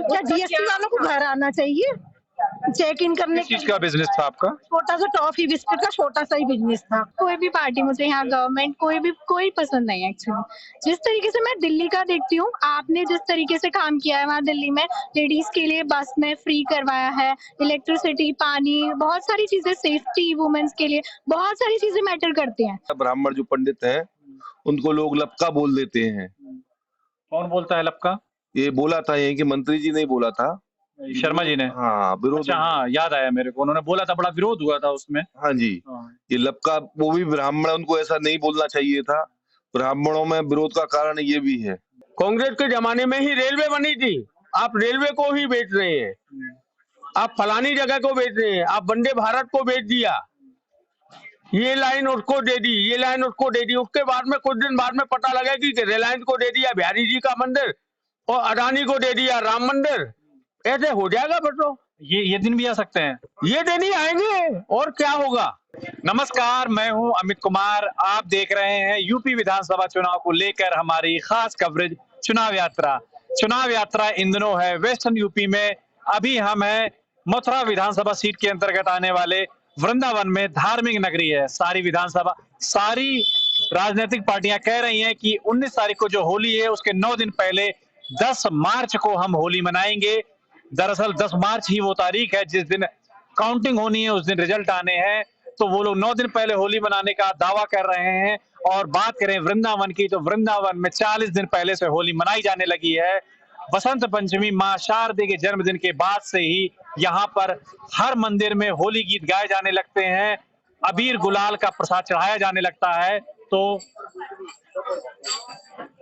क्या जीएसटी वालों को घर आना चाहिए चेक इन करने किस चीज का बिजनेस था आपका? छोटा सा टॉफी बिस्किट का छोटा सा ही बिजनेस था। कोई भी पार्टी मुझे यहाँ गवर्नमेंट कोई पसंद नहीं है एक्चुअली। जिस तरीके से मैं दिल्ली का देखती हूँ, आपने जिस तरीके से काम किया है वहाँ दिल्ली में लेडीज के लिए बस में फ्री करवाया है, इलेक्ट्रिसिटी, पानी, बहुत सारी चीजें, सेफ्टी वुमेन्स के लिए बहुत सारी चीजें मैटर करती हैं। ब्राह्मण जो पंडित हैं उनको लोग लपका बोल देते हैं। कौन बोलता है लपका? ये बोला था यही कि मंत्री जी ने बोला था, शर्मा जी ने। हाँ विरोध। अच्छा, हाँ याद आया मेरे को, उन्होंने बोला था, बड़ा विरोध हुआ था उसमें। हाँ जी, ये लपका, वो भी ब्राह्मण, उनको ऐसा नहीं बोलना चाहिए था। ब्राह्मणों में विरोध का कारण ये भी है। कांग्रेस के जमाने में ही रेलवे बनी थी, आप रेलवे को ही बेच रहे हैं, आप फलानी जगह को बेच रहे हैं, आप वंदे भारत को बेच दिया, ये लाइन उसको दे दी, ये लाइन उसको दे दी। उसके बाद में कुछ दिन बाद में पता लगा कि रिलायंस को दे दिया बिहारी जी का मंदिर और अडानी को दे दिया राम मंदिर। ऐसे हो जाएगा बच्चों, ये दिन भी आ सकते हैं, ये दिन ही आएंगे और क्या होगा। नमस्कार, मैं हूं अमित कुमार, आप देख रहे हैं यूपी विधानसभा चुनाव को लेकर हमारी खास कवरेज चुनाव यात्रा। चुनाव यात्रा इन दिनों है वेस्टर्न यूपी में। अभी हम हैं मथुरा विधानसभा सीट के अंतर्गत आने वाले वृंदावन में। धार्मिक नगरी है सारी राजनीतिक पार्टियां कह रही हैं कि 19 तारीख को जो होली है उसके 9 दिन पहले 10 मार्च को हम होली मनाएंगे। दरअसल 10 मार्च ही वो तारीख है जिस दिन काउंटिंग होनी है, उस दिन रिजल्ट आने हैं। तो वो लोग 9 दिन पहले होली मनाने का दावा कर रहे हैं। और बात करें वृंदावन की, तो वृंदावन में 40 दिन पहले से होली मनाई जाने लगी है। बसंत पंचमी मां शारदे के जन्मदिन के बाद से ही यहाँ पर हर मंदिर में होली गीत गाए जाने लगते हैं, अबीर गुलाल का प्रसाद चढ़ाया जाने लगता है।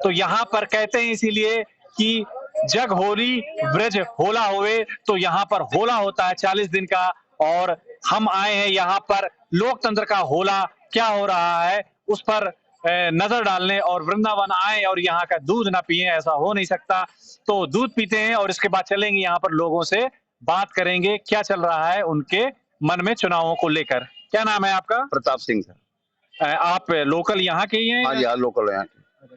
तो यहाँ पर कहते हैं इसीलिए कि जग होली ब्रज होला होवे, तो यहाँ पर होला होता है 40 दिन का। और हम आए हैं यहाँ पर लोकतंत्र का होला क्या हो रहा है उस पर नजर डालने, और वृंदावन आए और यहाँ का दूध ना पिए, ऐसा हो नहीं सकता। तो दूध पीते हैं और इसके बाद चलेंगे यहाँ पर लोगों से बात करेंगे क्या चल रहा है उनके मन में चुनावों को लेकर। क्या नाम है आपका? प्रताप सिंह सर। आप लोकल यहाँ के ही हैं? हाँ जी, हाँ लोकल है।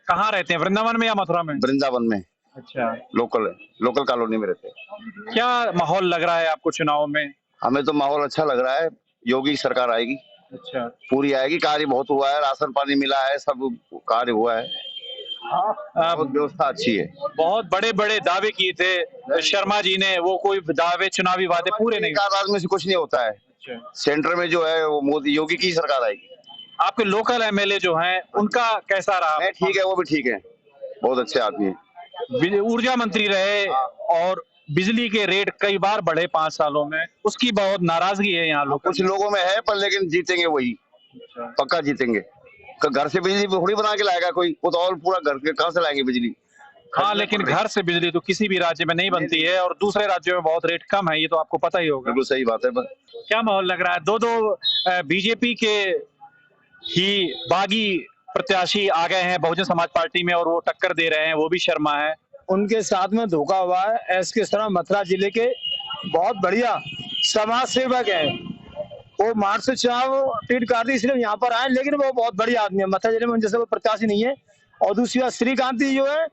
कहाँ रहते हैं, वृंदावन में या मथुरा में? वृंदावन में। अच्छा, लोकल है, लोकल कॉलोनी में रहते हैं। क्या माहौल लग रहा है आपको चुनाव में? हमें तो माहौल अच्छा लग रहा है, योगी की सरकार आएगी। अच्छा, पूरी आएगी, कार्य बहुत हुआ है, राशन पानी मिला है, सब कार्य हुआ है, बहुत व्यवस्था अच्छी है। बहुत बड़े बड़े दावे किए थे शर्मा जी ने, वो कोई दावे, चुनावी वादे पूरे नहीं। राज में से कुछ नहीं होता है। अच्छा। सेंटर में जो है वो मोदी योगी की सरकार आएगी। आपके लोकल एमएलए जो हैं उनका कैसा रहा? ठीक है, वो भी ठीक है, बहुत अच्छे आदमी है। ऊर्जा मंत्री रहे और बिजली के रेट कई बार बढ़े 5 सालों में, उसकी बहुत नाराजगी है यहाँ लोग। कुछ लोगों में है, पर लेकिन जीतेंगे वही, पक्का जीतेंगे। घर से बिजली थोड़ी बना के लाएगा कोई, वो तो और पूरा घर के कहाँ से लाएंगे बिजली। हाँ, लेकिन घर से बिजली तो किसी भी राज्य में नहीं बनती है, और दूसरे राज्यों में बहुत रेट कम है, ये तो आपको पता ही होगा। बिल्कुल सही बात है। क्या माहौल लग रहा है? दो बीजेपी के ही बागी प्रत्याशी आ गए हैं बहुजन समाज पार्टी में, और वो टक्कर दे रहे हैं, वो भी शर्मा है। उनके साथ में धोखा हुआ है। एसके शर्मा मथुरा जिले के बहुत बढ़िया समाज सेवक है, वो मार्च से चुनाव टिकट काट दी इसलिए यहाँ पर आए, लेकिन वो बहुत बढ़िया आदमी है। मथुरा जिले में जैसे कोई प्रत्याशी नहीं है। और दूसरी बात, श्रीकांती जो है,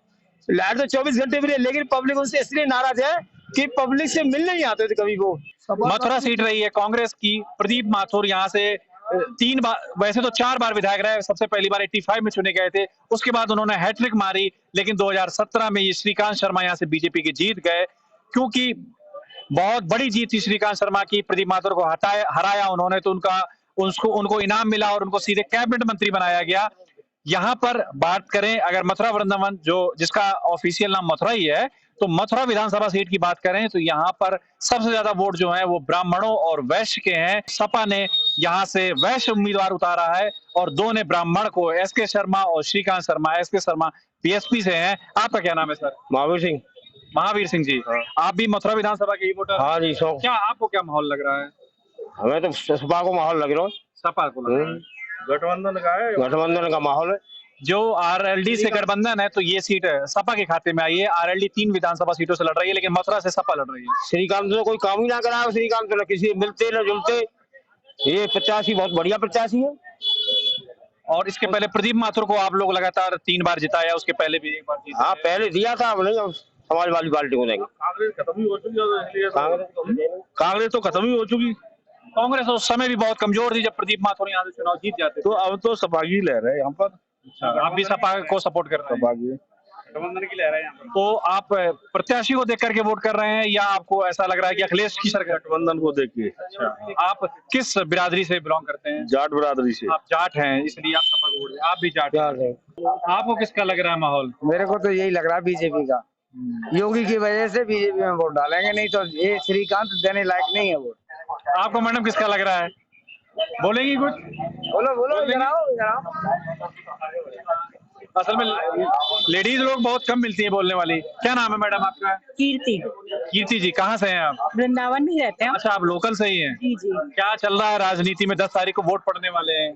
लाइट तो 24 घंटे मिले, लेकिन पब्लिक उनसे इसलिए नाराज है कि पब्लिक से मिलने नहीं आते थे कभी वो। मथुरा सीट रही है कांग्रेस की। प्रदीप माथुर यहाँ से 3 बार, वैसे तो 4 बार विधायक रहे। सबसे पहली बार 85 में चुने गए थे, उसके बाद उन्होंने हैट्रिक मारी, लेकिन 2017 में ये श्रीकांत शर्मा यहाँ से बीजेपी के जीत गए, क्योंकि बहुत बड़ी जीत थी श्रीकांत शर्मा की। प्रदीप माथुर को हराया उन्होंने, तो उनको इनाम मिला और उनको सीधे कैबिनेट मंत्री बनाया गया। यहाँ पर बात करें अगर मथुरा वृंदावन, जो जिसका ऑफिशियल नाम मथुरा ही है, तो मथुरा विधानसभा सीट की बात करें तो यहाँ पर सबसे ज्यादा वोट जो है वो ब्राह्मणों और वैश्य के हैं। सपा ने यहाँ से वैश्य उम्मीदवार उतारा है और 2 ने ब्राह्मण को, एसके शर्मा और श्रीकांत शर्मा। एसके शर्मा बीएसपी से हैं। आपका क्या नाम है सर? महावीर सिंह। महावीर सिंह जी, आप भी मथुरा विधानसभा के ही वोटर? हाँ जी। क्या आपको क्या माहौल लग रहा है? हमें तो सपा को माहौल लग रहा है। सपा को लग रहा है। गठबंधन का माहौल है। जो आरएलडी से गठबंधन है, तो ये सीट सपा के खाते में आई है। आरएलडी 3 विधानसभा सीटों से लड़ रही है, लेकिन मथुरा से सपा लड़ रही है। श्रीकांत तो कोई काम ही ना करा, श्रीकांत तो किसी मिलते न जुलते, ये प्रत्याशी बहुत बढ़िया प्रत्याशी है। और इसके पहले प्रदीप माथुर को आप लोग लगातार 3 बार जिताया, उसके पहले भी 1 बार जीता। हाँ, पहले दिया था, अब नहीं, समाजवादी पार्टी को देंगे। कांग्रेस खत्म ही हो चुकी है, इसलिए कांग्रेस तो खत्म ही हो चुकी, कांग्रेस उस समय भी बहुत कमजोर थी जब प्रदीप माथुर यहाँ से चुनाव जीत जाते तो अब तो सपा की लहर है यहाँ पर। थे। आप भी सपा को सपोर्ट कर रहे हैं? सपा की गठबंधन की लहर है यहाँ पर। तो आप प्रत्याशी को देख करके वोट कर रहे हैं या आपको ऐसा लग रहा है कि अखिलेश की सरकार? गठबंधन को देखिए। अच्छा, आप किस बिरादरी से बिलोंग करते हैं? जाट बिरादरी से। आप जाट हैं इसलिए आप सपा को वोट दें। आप भी जाट हैं। आपको किसका लग रहा है माहौल? मेरे को तो यही लग रहा है बीजेपी का। योगी की वजह से बीजेपी में वोट डालेंगे, नहीं तो ये श्रीकांत देने लायक नहीं है वोट। आपको मैडम किसका लग रहा है? बोलेंगी कुछ? बोलो बोलो, इधर आओ, इधर आओ। असल में लेडीज लोग बहुत कम मिलती है बोलने वाली। क्या नाम है मैडम आपका? कीर्ति, कीर्ति जी, कहाँ से हैं आप? वृंदावन में रहते हैं। अच्छा, आप लोकल से ही हैं। जी जी। क्या चल रहा है राजनीति में? 10 तारीख को वोट पड़ने वाले हैं।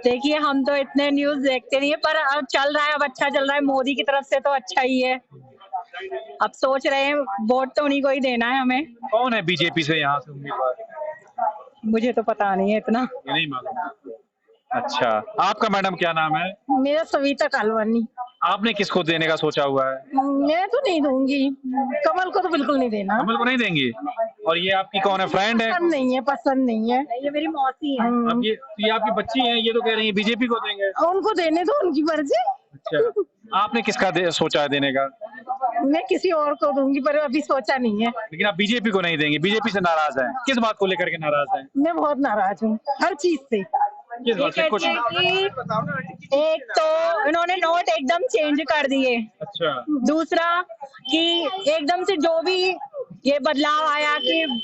देखिए, हम तो इतने न्यूज देखते नहीं है, पर अब चल रहा है, अब अच्छा चल रहा है। मोदी की तरफ से तो अच्छा ही है। अब सोच रहे हैं वोट तो उन्हीं को ही देना है हमें। कौन है बीजेपी से यहाँ से उम्मीदवार? मुझे तो पता नहीं है इतना। ये नहीं मालूम। अच्छा, आपका मैडम क्या नाम है? मेरा सविता कालवानी। आपने किसको देने का सोचा हुआ है? मैं तो नहीं दूंगी, कमल को तो बिल्कुल नहीं देना। कमल को नहीं देंगी? और ये आपकी कौन है, फ्रेंड है? पसंद नहीं है, पसंद नहीं है। ये मेरी मौसी है। अब ये आपकी बच्ची है, ये तो कह रही है बीजेपी को देंगे। उनको देने दो, उनकी मर्जी। अच्छा, आपने किसका सोचा है देने का? मैं किसी और को दूंगी, पर अभी सोचा नहीं है। लेकिन आप बीजेपी को नहीं देंगे, बीजेपी से नाराज हैं। किस बात को लेकर के नाराज हैं? मैं बहुत नाराज हूँ हर चीज से। किस बात से? कुछ एक तो इन्होंने नोट एकदम चेंज कर दिए। अच्छा, दूसरा कि एकदम से जो भी ये बदलाव आया कि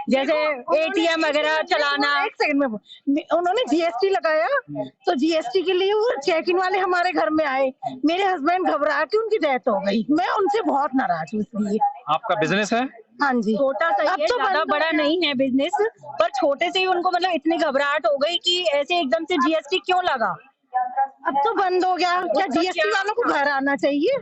जैसे एटीएम वगैरह चलाना। एक सेकंड में, उन्होंने जीएसटी लगाया, तो जीएसटी के लिए वो चेक इन वाले हमारे घर में आए। मेरे हस्बैंड घबरा के उनकी डेथ हो गई। मैं उनसे बहुत नाराज हूँ इसलिए। आपका बिजनेस है? हाँ जी, छोटा सा अब तो ज्यादा बड़ा नहीं है बिजनेस, पर छोटे से ही उनको मतलब इतनी घबराहट हो गई कि ऐसे एकदम से जीएसटी क्यों लगा। अब तो बंद हो गया। क्या जीएसटी वालों को घर आना चाहिए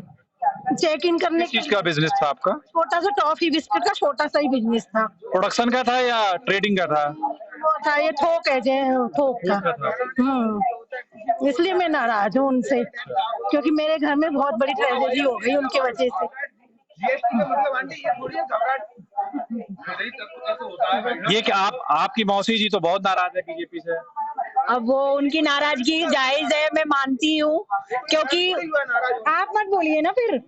चेक इन करने किस चीज का बिजनेस था आपका? छोटा सा टॉफी बिस्किट का छोटा सा ही बिजनेस था। प्रोडक्शन का था या ट्रेडिंग का था? था ये थोक है, थोक का। इसलिए मैं नाराज हूँ उनसे, क्योंकि मेरे घर में बहुत बड़ी ट्रेजेडी हो गई उनके वजह से। ये कि आपकी मौसी जी तो बहुत नाराज है बीजेपी से। अब वो उनकी नाराजगी जायज है, मैं मानती हूँ, क्योंकि आप मत बोलिए ना फिर।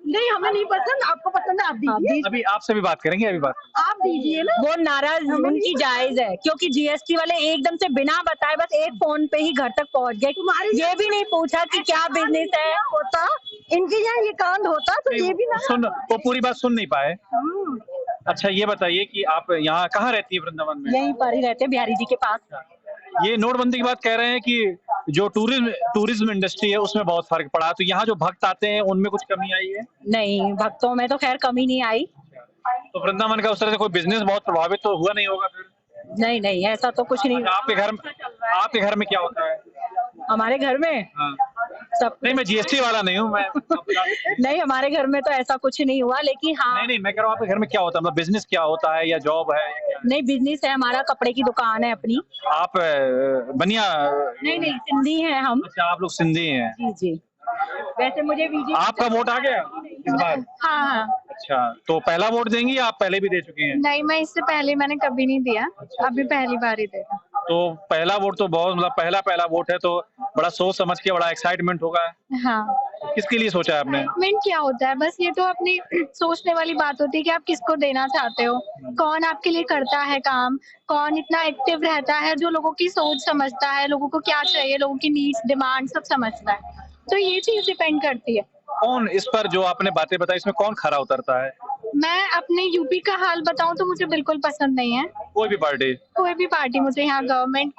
नहीं, हमें नहीं पसंद, आपको पसंद है, आप दीजिए। अभी आपसे भी बात करेंगे, अभी बात। आप दीजिए ना। वो नाराज उनकी जायज है, क्योंकि जीएसटी वाले एकदम से बिना बताए बस एक फोन पे ही घर तक पहुंच गए। ये भी नहीं पूछा कि क्या बिजनेस है। होता इनके यहाँ ये कांड होता तो ये भी ना सुन, वो पूरी बात सुन नहीं पाए। अच्छा, ये बताइए कि आप यहाँ कहाँ रहती है वृंदावन में? यहीं पर ही रहते बिहारी जी के पास। ये नोटबंदी की बात कह रहे हैं कि जो टूरिज्म इंडस्ट्री है उसमें बहुत फर्क पड़ा, तो यहाँ जो भक्त आते हैं उनमें कुछ कमी आई है? नहीं, भक्तों में तो खैर कमी नहीं आई। तो वृंदावन का उस तरह से कोई बिजनेस बहुत प्रभावित तो हुआ नहीं होगा फिर? नहीं, ऐसा तो कुछ नहीं। आपके घर में क्या होता है? हमारे घर में हाँ। सब नहीं, मैं जीएसटी वाला नहीं हूँ मैं। नहीं, हमारे घर में तो ऐसा कुछ नहीं हुआ, लेकिन हाँ। नहीं, मैं कह रहा हूँ आपके घर में क्या होता है, मतलब बिजनेस क्या होता है या जॉब है या क्या? नहीं, बिजनेस है हमारा, कपड़े की दुकान है अपनी। आप बनिया? नहीं, सिंधी हैं हम। अच्छा, आप लोग सिंधी हैं। जी। वैसे मुझे बीजेपी। आपका वोट आ गया इस बार? हाँ। अच्छा, तो पहला वोट देंगी या आप पहले भी दे चुकी हैं? नहीं, मैं इससे पहले मैंने कभी नहीं दिया, अभी पहली बार ही देगा। तो पहला वोट तो बहुत, मतलब पहला वोट है तो बड़ा सोच समझ के, बड़ा एक्साइटमेंट होगा। हाँ। किसके लिए सोचा है आपने? एक्साइटमेंट क्या होता है, बस ये तो अपनी सोचने वाली बात होती है कि आप किसको देना चाहते हो, कौन आपके लिए करता है काम, कौन इतना एक्टिव रहता है, जो लोगों की सोच समझता है, लोगों को क्या चाहिए, लोगों की नीड्स डिमांड सब समझता है। तो ये चीज डिपेंड करती है। कौन इस पर, जो आपने बातें बताई, इसमें कौन खरा उतरता है? मैं अपने यूपी का हाल बताऊं तो मुझे बिल्कुल पसंद नहीं है कोई भी पार्टी। मुझे यहाँ गवर्नमेंट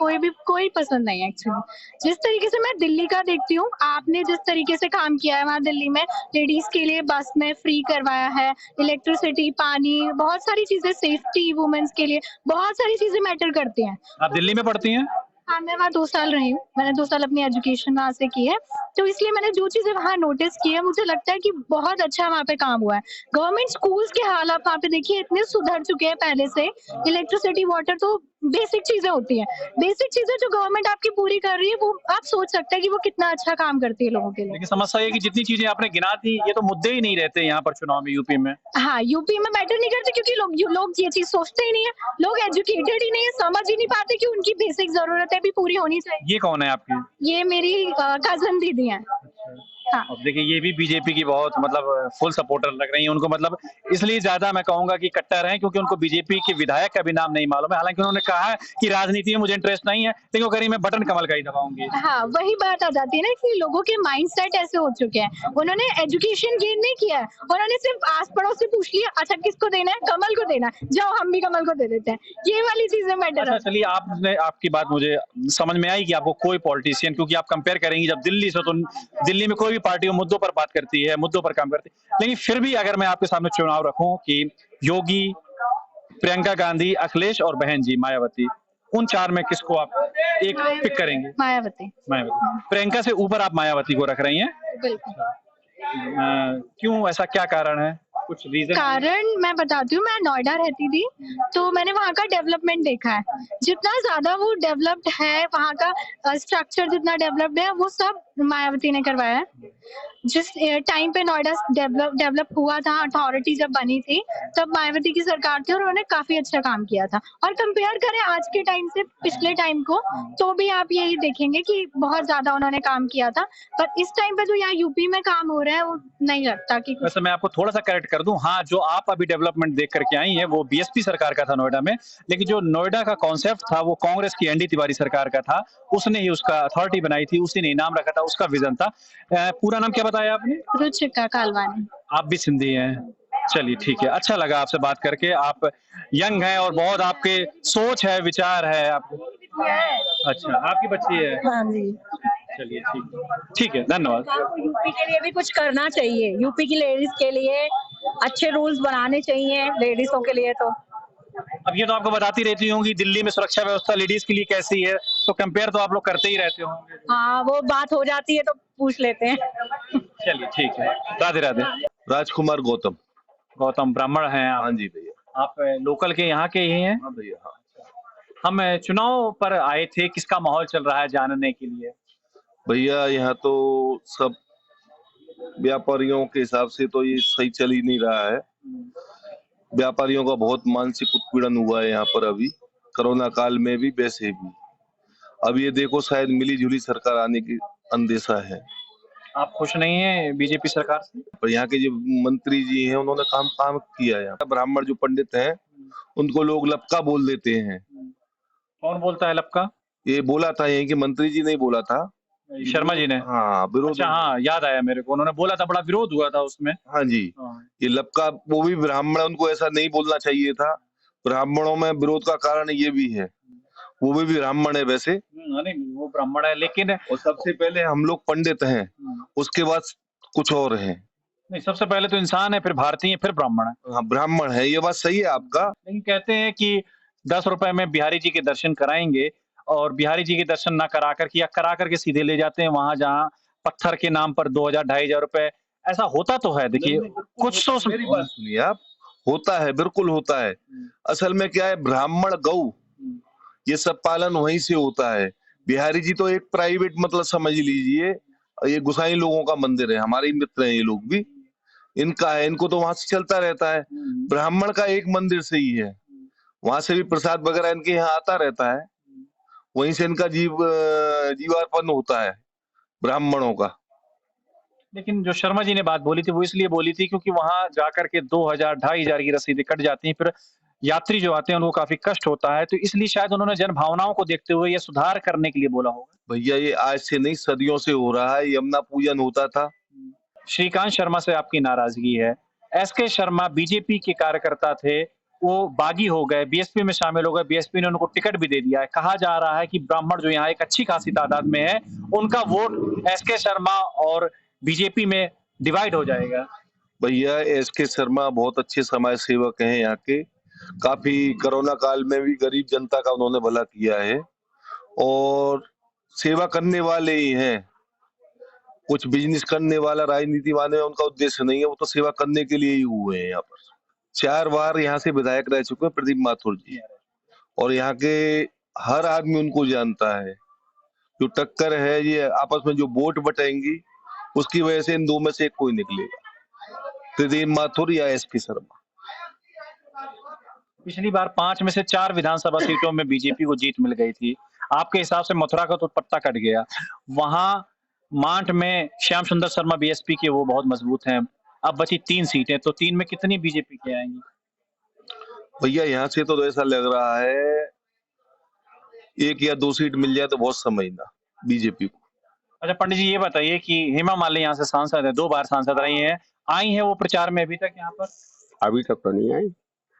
कोई पसंद नहीं है एक्चुअली। जिस तरीके से मैं दिल्ली का देखती हूँ, आपने जिस तरीके से काम किया है वहाँ दिल्ली में, लेडीज के लिए बस में फ्री करवाया है, इलेक्ट्रिसिटी, पानी, बहुत सारी चीजें, सेफ्टी, वुमेन्स के लिए बहुत सारी चीजें मैटर करती हैं। आप दिल्ली में पढ़ती हैं? हाँ, मैं वहाँ 2 साल रही हूँ। मैंने 2 साल अपनी एजुकेशन वहाँ से की है, तो इसलिए मैंने जो चीजें वहाँ नोटिस की है, मुझे लगता है कि बहुत अच्छा वहाँ पे काम हुआ है। गवर्नमेंट स्कूल्स के हाल आप वहाँ पे देखिए, इतने सुधर चुके हैं पहले से। इलेक्ट्रिसिटी, वाटर तो बेसिक चीजें होती हैं, बेसिक चीजें जो गवर्नमेंट आपकी पूरी कर रही है, वो आप सोच सकते हैं कि वो कितना अच्छा काम करती है लोगों के लिए। लेकिन समस्या ये कि जितनी चीजें आपने गिना दी, ये तो मुद्दे ही नहीं रहते यहाँ पर चुनाव में, यूपी में। हाँ, यूपी में मैटर नहीं करते क्योंकि लोग ये चीज सोचते ही नहीं है, लोग एजुकेटेड ही नहीं है, समझ ही नहीं पाते कि उनकी बेसिक जरूरतें भी पूरी होनी चाहिए। ये कौन है आपकी? ये मेरी कजन दीदी हैं। हाँ। अब देखिए, ये भी बीजेपी की बहुत मतलब फुल सपोर्टर लग रही है उनको, मतलब इसलिए ज्यादा मैं कहूंगा कि कट्टर हैं, क्योंकि उनको बीजेपी के विधायक का भी नाम नहीं मालूम है। हालांकि उन्होंने कहा है कि राजनीति में मुझे इंटरेस्ट नहीं है, लेकिन वो करी मैं बटन कमल का ही दबाऊंगी। हाँ, वही बात आ जाती है ना कि लोगों के माइंड सेट ऐसे हो चुके हैं। उन्होंने एजुकेशन गेन नहीं किया है, उन्होंने सिर्फ आस पड़ोस से पूछ लिया, अच्छा किसको देना है, कमल को देना है, जाओ हम भी कमल को दे देते हैं। ये वाली चीजें मैटर अच्छा है। चलिए, आपकी बात मुझे समझ में आई कि आपको कोई पॉलिटिशियन, क्योंकि आप कंपेयर करेंगी जब दिल्ली से, तो दिल्ली में कोई भी पार्टी मुद्दों पर बात करती है, मुद्दों पर काम करती है। लेकिन फिर भी अगर मैं आपके सामने चुनाव रखूं कि योगी, प्रियंका गांधी, अखिलेश और बहन जी मायावती, उन चार में किसको आप एक पिक करेंगे? मायावती। मायावती। प्रियंका से ऊपर आप मायावती को रख रही हैं? बिल्कुल। क्यों, ऐसा क्या कारण है? कुछ रीजन? कारण मैं बताती हूँ, मैं नोएडा रहती थी, तो मैंने वहाँ का डेवलपमेंट देखा है। जितना ज्यादा वो डेवलप्ड है, वहाँ का स्ट्रक्चर जितना डेवलप्ड है, वो सब मायावती ने करवाया है। जिस टाइम पे नोएडा डेवलप हुआ था, अथॉरिटी जब बनी थी, तब मायावती की सरकार थी और उन्होंने काफी अच्छा काम किया था। और कंपेयर करें आज के टाइम से पिछले टाइम को, तो भी आप यही देखेंगे कि बहुत ज्यादा उन्होंने काम किया था। पर इस टाइम पे जो यहाँ यूपी में काम हो रहा है, वो नहीं लगता कि वैसे मैं आपको थोड़ा सा करेक्ट कर दूं, हाँ, जो आप अभी डेवलपमेंट देख करके आई हैं वो बीएसपी सरकार का था नोएडा में, लेकिन जो नोएडा का कॉन्सेप्ट था वो कांग्रेस की एनडी तिवारी सरकार का था। उसने ही उसका अथॉरिटी बनाई थी, उसी ने नाम रखा था, उसका विजन था। पूरा नाम क्या बताया आपने? रुचिका कालवानी। आप भी सिंधी हैं? चलिए ठीक है, अच्छा लगा आपसे बात करके। आप यंग हैं और बहुत आपके सोच है, विचार है आपको। अच्छा, आपकी बच्ची है? हाँ जी। चलिए ठीक है, धन्यवाद। यूपी के लिए भी कुछ करना चाहिए, यूपी की लेडीज के लिए अच्छे रूल्स बनाने चाहिए लेडीजों के लिए। तो अब ये तो आपको बताती रहती होंगी दिल्ली में सुरक्षा व्यवस्था लेडीज के लिए कैसी है, तो कंपेयर तो आप लोग करते ही रहते होंगे। हाँ, वो बात हो जाती है तो पूछ लेते हैं। चलिए ठीक है, राधे राधे। राजकुमार गौतम। गौतम, ब्राह्मण हैं आप? हाँ जी भैया। आप लोकल के यहाँ के ही हैं? हाँ भैया, हाँ। हम चुनाव पर आए थे, किसका माहौल चल रहा है जानने के लिए। भैया यहाँ तो सब व्यापारियों के हिसाब से तो ये सही चल ही नहीं रहा है। व्यापारियों का बहुत मानसिक उत्पीड़न हुआ है यहाँ पर अभी, कोरोना काल में भी, वैसे भी। अब ये देखो, शायद मिली जुली सरकार आने की अंदेशा है। आप खुश नहीं हैं बीजेपी सरकार से? पर यहाँ के जो मंत्री जी हैं उन्होंने काम किया है। यहाँ ब्राह्मण जो पंडित हैं उनको लोग लपका बोल देते हैं। कौन बोलता है लपका? ये बोला था यहीं के मंत्री जी ने बोला था, शर्मा जी ने। हाँ, विरोध। अच्छा, हाँ, याद आया मेरे को, उन्होंने बोला था, बड़ा विरोध हुआ था उसमें। हाँ जी। ये लपका, वो भी ब्राह्मण, उनको ऐसा नहीं बोलना चाहिए था। ब्राह्मणों में विरोध का कारण ये भी है, वो भी ब्राह्मण है वैसे। नहीं, वो ब्राह्मण है, लेकिन और सबसे पहले हम लोग पंडित हैं, उसके बाद कुछ और है। नहीं, सबसे पहले तो इंसान है, फिर भारतीय है, फिर ब्राह्मण है। हाँ, ब्राह्मण है, ये बात सही है आपका। लेकिन कहते हैं कि 10 रुपए में बिहारी जी के दर्शन कराएंगे, और बिहारी जी के दर्शन ना करा करके या करा करके सीधे ले जाते हैं वहां जहाँ पत्थर के नाम पर 2000-2500 रुपए। ऐसा होता तो है, देखिए कुछ तो मेरी बात सुनिए आप, होता है, बिल्कुल होता है। असल में क्या है, ब्राह्मण गौ ये सब पालन वहीं से होता है। बिहारी जी तो एक प्राइवेट, मतलब समझ लीजिए, ये गुसाई लोगों का मंदिर है, हमारे ही मित्र हैं ये लोग भी, इनका है, इनको तो वहां से चलता रहता है। ब्राह्मण का एक मंदिर से ही है, वहां से भी प्रसाद वगैरह इनके यहाँ आता रहता है, वहीं से इनका जीवार्पण होता है ब्राह्मणों का। लेकिन जो शर्मा जी ने बात बोली थी वो इसलिए बोली थी क्योंकि वहां जाकर के 2000-2500 की रसीदें कट जाती हैं, फिर यात्री जो आते हैं उनको काफी कष्ट होता है, तो इसलिए शायद उन्होंने जन भावनाओं को देखते हुए ये सुधार करने के लिए बोला होगा। भैया ये आज से नहीं, सदियों से हो रहा है, यमुना पूजन होता था। श्रीकांत शर्मा से आपकी नाराजगी है। एसके शर्मा बीजेपी के कार्यकर्ता थे, वो बागी हो गए, बीएसपी में शामिल हो गए, बीएसपी ने उनको टिकट भी दे दिया है। कहा जा रहा है कि ब्राह्मण जो यहाँ एक अच्छी खासी तादाद में है, उनका वोट एसके शर्मा और बीजेपी में डिवाइड हो जाएगा। भैया एसके शर्मा बहुत अच्छे समाज सेवक हैं यहाँ के, काफी कोरोना काल में भी गरीब जनता का उन्होंने भला किया है और सेवा करने वाले ही हैं। कुछ बिजनेस करने वाला राजनीति वाले उनका उद्देश्य नहीं है, वो तो सेवा करने के लिए ही हुए हैं। यहाँ पर 4 बार यहाँ से विधायक रह चुके हैं प्रदीप माथुर जी, और यहाँ के हर आदमी उनको जानता है। जो टक्कर है ये आपस में जो वोट बटेंगी उसकी वजह से इन दो में से एक कोई निकलेगा, त्रिदेव माथुर या एसपी शर्मा। पिछली बार 5 में से 4 विधानसभा सीटों में बीजेपी को जीत मिल गई थी। आपके हिसाब से मथुरा का तो पट्टा कट गया। वहां मांठ में श्याम सुंदर शर्मा बीएसपी के वो बहुत मजबूत हैं। अब बची 3 सीटें, तो 3 में कितनी बीजेपी की आएंगी? भैया यहाँ से तो ऐसा लग रहा है 1 या 2 सीट मिल जाए तो बहुत समझना बीजेपी को। अच्छा पंडित जी, ये बताइए कि हेमा मालिनी यहाँ से सांसद है, 2 बार सांसद रही हैं, आई हैं वो प्रचार में अभी तक यहाँ पर? अभी तक तो नहीं आई।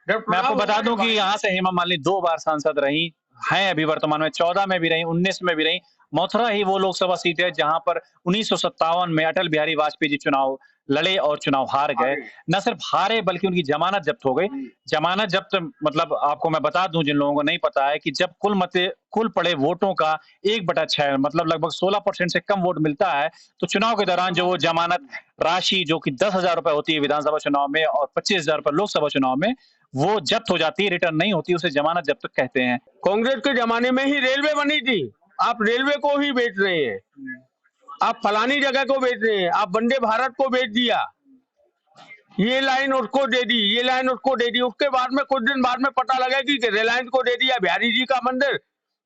मैं आपको बता दूं कि यहाँ से हेमा मालिनी 2 बार सांसद रही हैं, अभी वर्तमान में 14 में भी रही, 19 में भी रही। मथुरा ही वो लोकसभा सीट है जहां पर 1957 में अटल बिहारी वाजपेयी जी चुनाव लड़े और चुनाव हार गए। न सिर्फ हारे बल्कि उनकी जमानत जब्त हो गई। जमानत जब्त मतलब आपको मैं बता दूं जिन लोगों को नहीं पता है कि जब कुल पड़े वोटों का 1/6 मतलब लगभग 16% से कम वोट मिलता है, तो चुनाव के दौरान जो वो जमानत राशि जो कि 10,000 रुपए होती है विधानसभा चुनाव में और 25,000 रुपए लोकसभा चुनाव में, वो जब्त हो जाती है, रिटर्न नहीं होती, उसे जमानत जब्त कहते हैं। कांग्रेस के जमाने में ही रेलवे बनी थी, आप रेलवे को ही बेच रहे हैं, आप फलानी जगह को बेच रहे हैं, आप वंदे भारत को बेच दिया, ये लाइन उसको दे दी, ये लाइन उसको दे दी। उसके बाद में कुछ दिन बाद में पता लगा कि रिलायंस को दे दिया बिहारी जी का मंदिर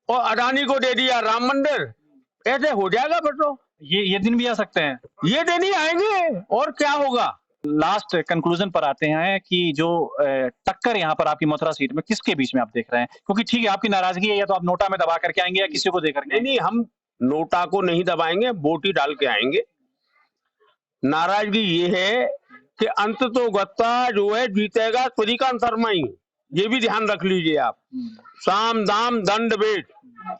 और अडानी को दे दिया राम मंदिर। ऐसे हो जाएगा फिर तो। ये दिन भी आ सकते हैं, ये दिन ही आएंगे और क्या होगा। लास्ट कंक्लूजन पर आते हैं कि जो टक्कर यहाँ पर आपकी मथुरा सीट में किसके बीच में आप देख रहे हैं? क्योंकि ठीक है आपकी नाराजगी है, या तो आप नोटा में दबा करके आएंगे या किसी को देकर के। नहीं, हम नोटा को नहीं दबाएंगे, वोट ही डाल के आएंगे। नाराजगी ये है कि अंत तो गत्ता जो है जीतेगा श्रीकांत शर्मा ही, ये भी ध्यान रख लीजिए आप। साम दाम दंड भेद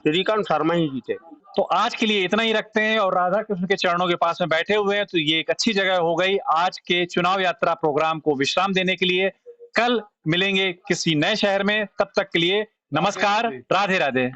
श्रीकांत शर्मा ही जीते। तो आज के लिए इतना ही रखते हैं और राधा कृष्ण के चरणों के पास में बैठे हुए हैं, तो ये एक अच्छी जगह हो गई आज के चुनाव यात्रा प्रोग्राम को विश्राम देने के लिए। कल मिलेंगे किसी नए शहर में, तब तक के लिए नमस्कार, राधे राधे।